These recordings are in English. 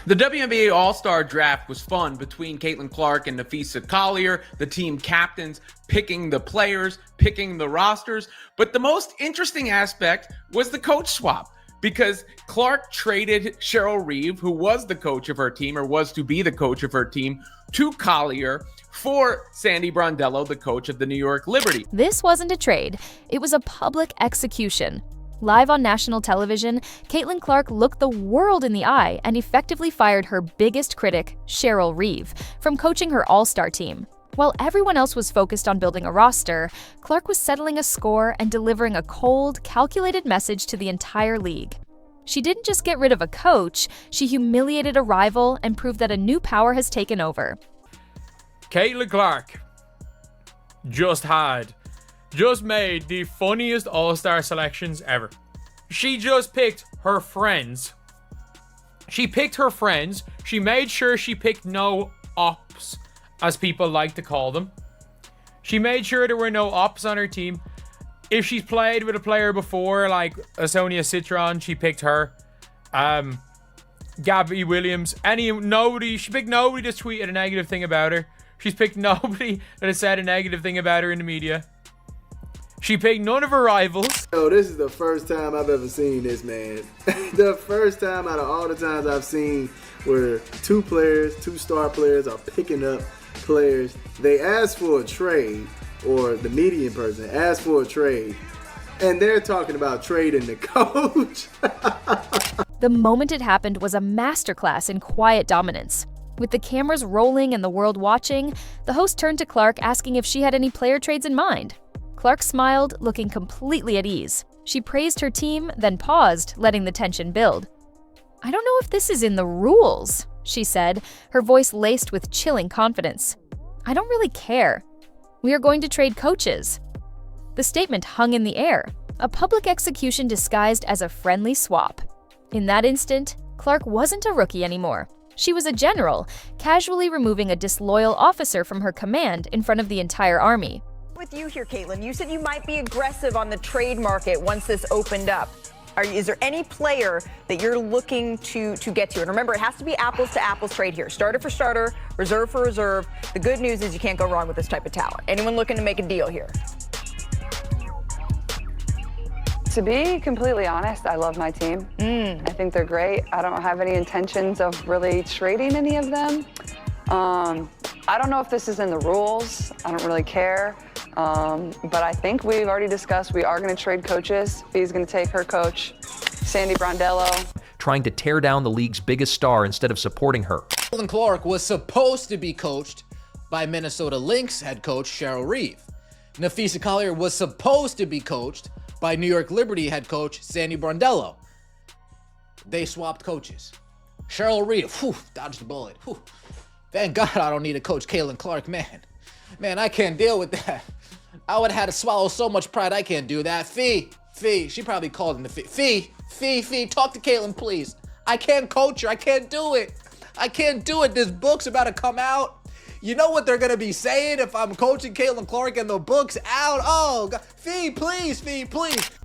The WNBA All-Star draft was fun between Caitlyn Clark and Napheesa Collier, the team captains, picking the players, picking the rosters. But the most interesting aspect was the coach swap, because Clark traded Cheryl Reeve, who was the coach of her team, or was to be the coach of her team, to Collier for Sandy Brondello, the coach of the New York Liberty. This wasn't a trade, it was a public execution. Live on national television, Caitlyn Clark looked the world in the eye and effectively fired her biggest critic, Cheryl Reeve, from coaching her All-Star team. While everyone else was focused on building a roster, Clark was settling a score and delivering a cold, calculated message to the entire league. She didn't just get rid of a coach, she humiliated a rival and proved that a new power has taken over. Caitlyn Clark just made the funniest All-Star selections ever. She just picked her friends. She made sure she picked no ops, as people like to call them. She made sure there were no ops on her team. If she's played with a player before, like Sonia Citron, she picked her. Gabby Williams, she picked nobody that's tweeted a negative thing about her. She's picked nobody that has said a negative thing about her in the media. She picked none of her rivals. Yo, this is the first time I've ever seen this, man. The first time out of all the times I've seen where two star players are picking up players. They ask for a trade, or the median person asks for a trade, and they're talking about trading the coach. The moment it happened was a masterclass in quiet dominance. With the cameras rolling and the world watching, the host turned to Clark asking if she had any player trades in mind. Clark smiled, looking completely at ease. She praised her team, then paused, letting the tension build. "I don't know if this is in the rules," she said, her voice laced with chilling confidence. "I don't really care. We are going to trade coaches." The statement hung in the air, a public execution disguised as a friendly swap. In that instant, Clark wasn't a rookie anymore. She was a general, casually removing a disloyal officer from her command in front of the entire army. With you here, Caitlyn, you said you might be aggressive on the trade market once this opened up. Is there any player that you're looking to get to? And remember, it has to be apples to apples trade here. Starter for starter, reserve for reserve. The good news is you can't go wrong with this type of talent. Anyone looking to make a deal here? To be completely honest, I love my team. I think they're great. I don't have any intentions of really trading any of them. I don't know if this is in the rules. I don't really care. But I think we've already discussed we are going to trade coaches. Fee's going to take her coach, Sandy Brondello. Trying to tear down the league's biggest star instead of supporting her. Caitlyn Clark was supposed to be coached by Minnesota Lynx head coach Cheryl Reeve. Napheesa Collier was supposed to be coached by New York Liberty head coach Sandy Brondello. They swapped coaches. Cheryl Reeve, dodged the bullet. Thank God I don't need to coach Caitlyn Clark, man. Man, I can't deal with that. I would have had to swallow so much pride, I can't do that. Fee, she probably called him the Fee, talk to Caitlyn, please. I can't coach her, I can't do it. This book's about to come out. You know what they're gonna be saying if I'm coaching Caitlyn Clark and the book's out? Oh, God. Fee, please.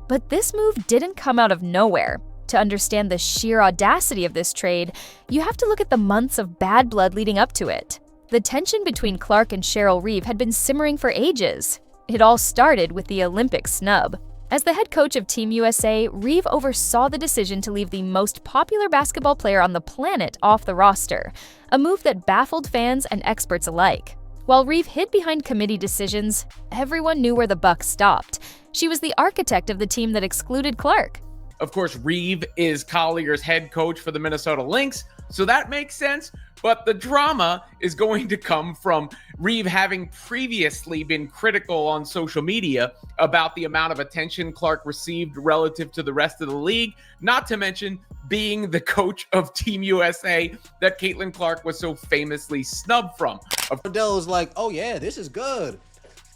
But this move didn't come out of nowhere. To understand the sheer audacity of this trade, you have to look at the months of bad blood leading up to it. The tension between Clark and Cheryl Reeve had been simmering for ages. It all started with the Olympic snub. As the head coach of Team USA, Reeve oversaw the decision to leave the most popular basketball player on the planet off the roster, a move that baffled fans and experts alike. While Reeve hid behind committee decisions, everyone knew where the buck stopped. She was the architect of the team that excluded Clark. Of course, Reeve is Collier's head coach for the Minnesota Lynx, so that makes sense. But the drama is going to come from Reeve having previously been critical on social media about the amount of attention Clark received relative to the rest of the league, not to mention being the coach of Team USA that Caitlyn Clark was so famously snubbed from. Brondello's like, oh yeah, this is good.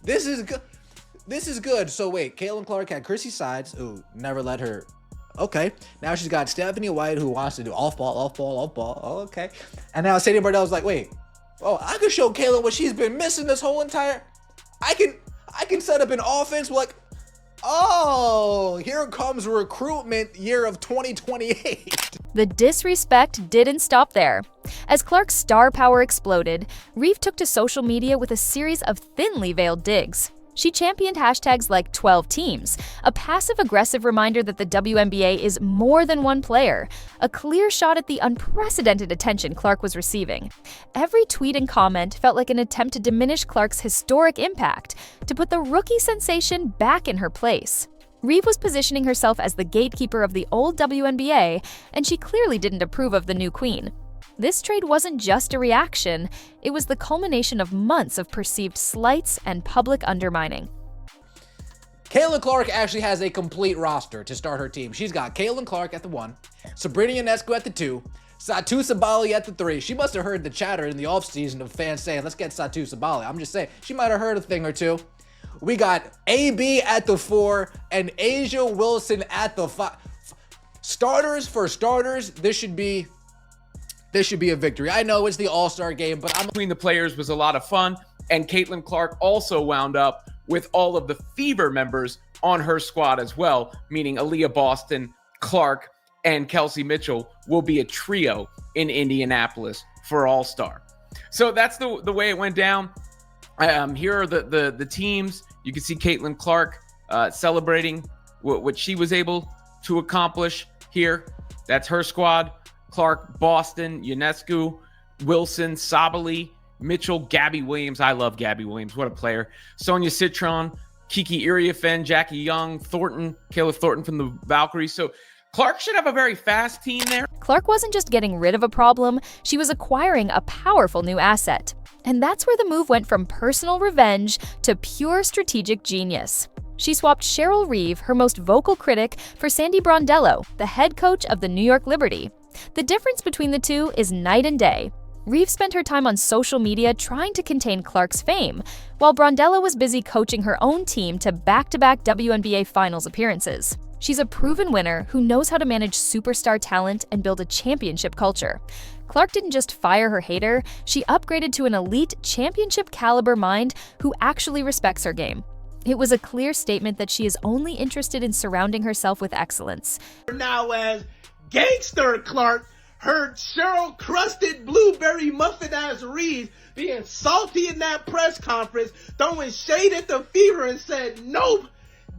So wait, Caitlyn Clark had Chrissy Sides, who never let her. Okay, now she's got Stephanie White, who wants to do off ball. Oh, okay. And now Sandy Brondello's like, wait, I could show Caitlyn what she's been missing this whole entire. I can set up an offense like, oh, here comes recruitment year of 2028. The disrespect didn't stop there. As Clark's star power exploded, Reeve took to social media with a series of thinly veiled digs. She championed hashtags like 12 teams, a passive-aggressive reminder that the WNBA is more than one player, a clear shot at the unprecedented attention Clark was receiving. Every tweet and comment felt like an attempt to diminish Clark's historic impact, to put the rookie sensation back in her place. Reeve was positioning herself as the gatekeeper of the old WNBA, and she clearly didn't approve of the new queen. This trade wasn't just a reaction, it was the culmination of months of perceived slights and public undermining. Caitlyn Clark actually has a complete roster to start her team. She's got Caitlyn Clark at the 1, Sabrina Ionescu at the 2, Satou Sabally at the 3. She must have heard the chatter in the offseason of fans saying, let's get Satou Sabally. I'm just saying, she might have heard a thing or two. We got AB at the 4 and Asia Wilson at the 5. Starters for starters, this should be a victory. I know it's the All-Star game, but between the players was a lot of fun, and Caitlyn Clark also wound up with all of the Fever members on her squad as well, meaning Aaliyah Boston, Clark, and Kelsey Mitchell will be a trio in Indianapolis for All-Star. So that's the way it went down. Here are the teams. You can see Caitlyn Clark celebrating what she was able to accomplish here. That's her squad. Clark, Boston, Ionescu, Wilson, Sabally, Mitchell, Gabby Williams. I love Gabby Williams. What a player. Sonia Citron, Kiki Iriafen, Jackie Young, Thornton, Kayla Thornton from the Valkyries. So Clark should have a very fast team there. Clark wasn't just getting rid of a problem, she was acquiring a powerful new asset. And that's where the move went from personal revenge to pure strategic genius. She swapped Cheryl Reeve, her most vocal critic, for Sandy Brondello, the head coach of the New York Liberty. The difference between the two is night and day. Reeve spent her time on social media trying to contain Clark's fame, while Brondello was busy coaching her own team to back-to-back WNBA Finals appearances. She's a proven winner who knows how to manage superstar talent and build a championship culture. Clark didn't just fire her hater, she upgraded to an elite championship-caliber mind who actually respects her game. It was a clear statement that she is only interested in surrounding herself with excellence. Now as Gangster Clark heard Cheryl Crusted Blueberry Muffin ass Reese being salty in that press conference, throwing shade at the Fever and said, nope,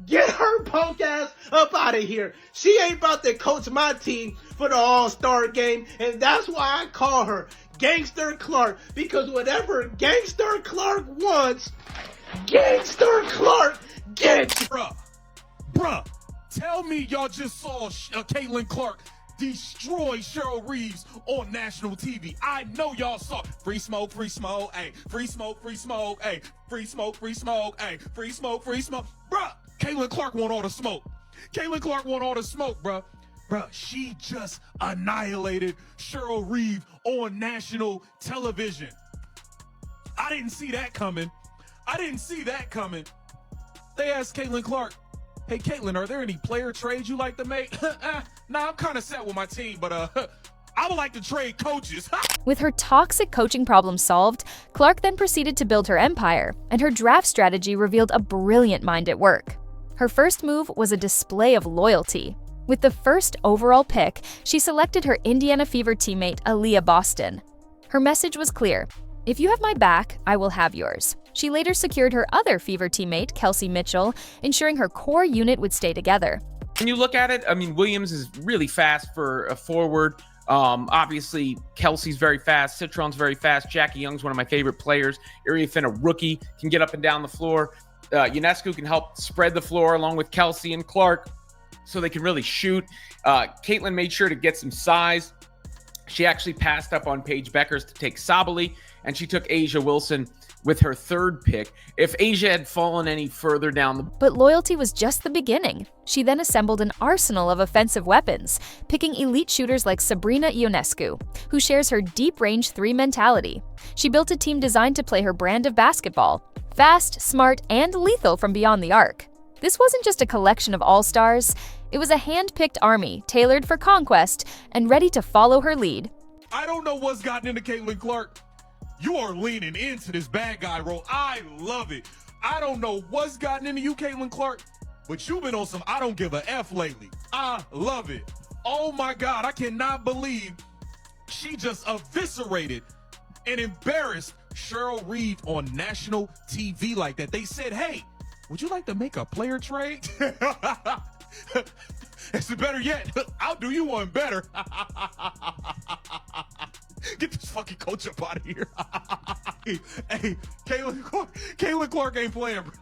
get her punk ass up out of here. She ain't about to coach my team for the All-Star game, and that's why I call her Gangster Clark, because whatever Gangster Clark wants, Gangster Clark gets. Bruh, tell me y'all just saw Caitlyn Clark destroy Cheryl Reeves on national TV. I know y'all saw free smoke, ayy, free smoke, ayy, free smoke, ayy, free smoke. Bruh, Caitlyn Clark want all the smoke. Caitlyn Clark want all the smoke, bruh. Bruh, she just annihilated Cheryl Reeves on national television. I didn't see that coming. They asked Caitlyn Clark, hey, Caitlyn, are there any player trades you like to make? Nah, I'm kind of set with my team, but I would like to trade coaches. With her toxic coaching problem solved, Clark then proceeded to build her empire, and her draft strategy revealed a brilliant mind at work. Her first move was a display of loyalty. With the first overall pick, she selected her Indiana Fever teammate, Aaliyah Boston. Her message was clear: if you have my back, I will have yours. She later secured her other Fever teammate, Kelsey Mitchell, ensuring her core unit would stay together. When you look at it, I mean, Williams is really fast for a forward. Obviously, Kelsey's very fast. Citron's very fast. Jackie Young's one of my favorite players. Iriafen, a rookie, can get up and down the floor. Ionescu can help spread the floor along with Kelsey and Clark so they can really shoot. Caitlyn made sure to get some size. She actually passed up on Paige Beckers to take Sabally, and she took Asia Wilson with her third pick. If Asia had fallen any further down the... But loyalty was just the beginning. She then assembled an arsenal of offensive weapons, picking elite shooters like Sabrina Ionescu, who shares her deep-range 3 mentality. She built a team designed to play her brand of basketball: fast, smart, and lethal from beyond the arc. This wasn't just a collection of all-stars. It was a hand-picked army, tailored for conquest, and ready to follow her lead. I don't know what's gotten into Caitlyn Clark. You are leaning into this bad guy role. I love it. I don't know what's gotten into you, Caitlyn Clark, but you've been on some I don't give a F lately. I love it. Oh my God, I cannot believe she just eviscerated and embarrassed Cheryl Reeve on national TV like that. They said, hey, would you like to make a player trade? It's better yet, I'll do you one better. Get this fucking coach up out of here. Hey, Caitlyn Clark ain't playing, bro.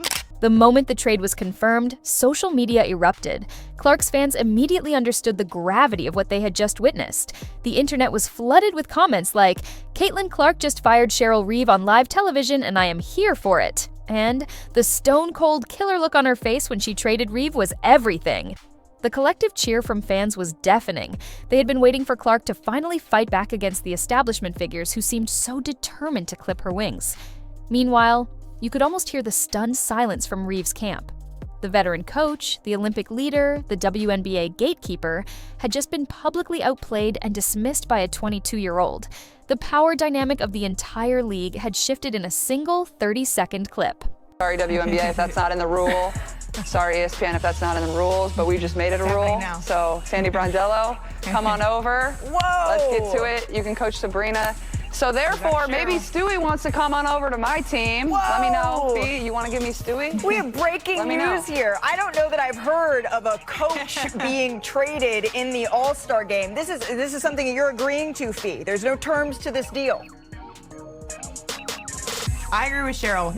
The moment the trade was confirmed, social media erupted. Clark's fans immediately understood the gravity of what they had just witnessed. The internet was flooded with comments like, "Caitlyn Clark just fired Cheryl Reeve on live television and I am here for it." And the stone-cold killer look on her face when she traded Reeve was everything. The collective cheer from fans was deafening. They had been waiting for Clark to finally fight back against the establishment figures who seemed so determined to clip her wings. Meanwhile, you could almost hear the stunned silence from Reeve's camp. The veteran coach, the Olympic leader, the WNBA gatekeeper, had just been publicly outplayed and dismissed by a 22-year-old. The power dynamic of the entire league had shifted in a single 30-second clip. Sorry, WNBA, if that's not in the rule. Sorry, ESPN, if that's not in the rules, but we just made it a rule. So, Sandy Brondello, come on over. Whoa! Let's get to it. You can coach Sabrina. So therefore, maybe Stewie wants to come on over to my team. Whoa. Let me know. B, you want to give me Stewie? We have breaking news here. I don't know that I've heard of a coach being traded in the All-Star game. This is something you're agreeing to, Fee. There's no terms to this deal. I agree with Cheryl.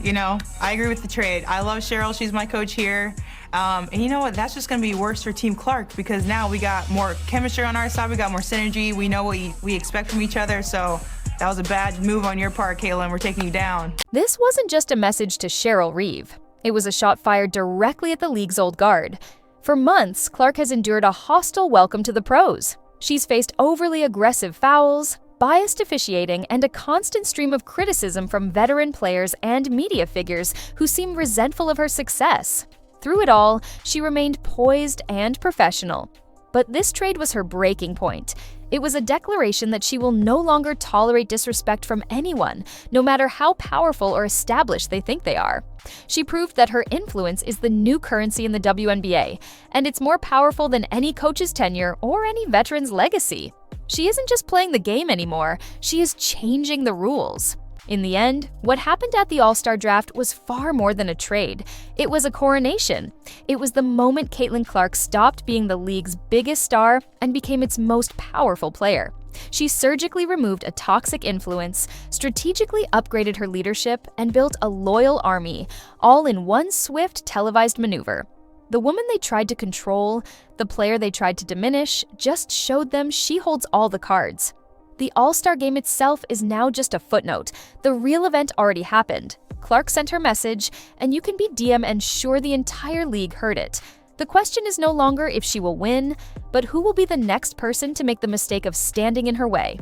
I agree with the trade. I love Cheryl. She's my coach here. And you know what? That's just going to be worse for Team Clark because now we got more chemistry on our side. We got more synergy. We know what we expect from each other. So that was a bad move on your part, Caitlyn. We're taking you down. This wasn't just a message to Cheryl Reeve. It was a shot fired directly at the league's old guard. For months, Clark has endured a hostile welcome to the pros. She's faced overly aggressive fouls, biased officiating, and a constant stream of criticism from veteran players and media figures who seem resentful of her success. Through it all, she remained poised and professional. But this trade was her breaking point. It was a declaration that she will no longer tolerate disrespect from anyone, no matter how powerful or established they think they are. She proved that her influence is the new currency in the WNBA, and it's more powerful than any coach's tenure or any veteran's legacy. She isn't just playing the game anymore, she is changing the rules. In the end, what happened at the All-Star draft was far more than a trade. It was a coronation. It was the moment Caitlyn Clark stopped being the league's biggest star and became its most powerful player. She surgically removed a toxic influence, strategically upgraded her leadership, and built a loyal army, all in one swift, televised maneuver. The woman they tried to control, the player they tried to diminish, just showed them she holds all the cards. The All-Star game itself is now just a footnote. The real event already happened. Clark sent her message, and you can be DM and sure the entire league heard it. The question is no longer if she will win, but who will be the next person to make the mistake of standing in her way.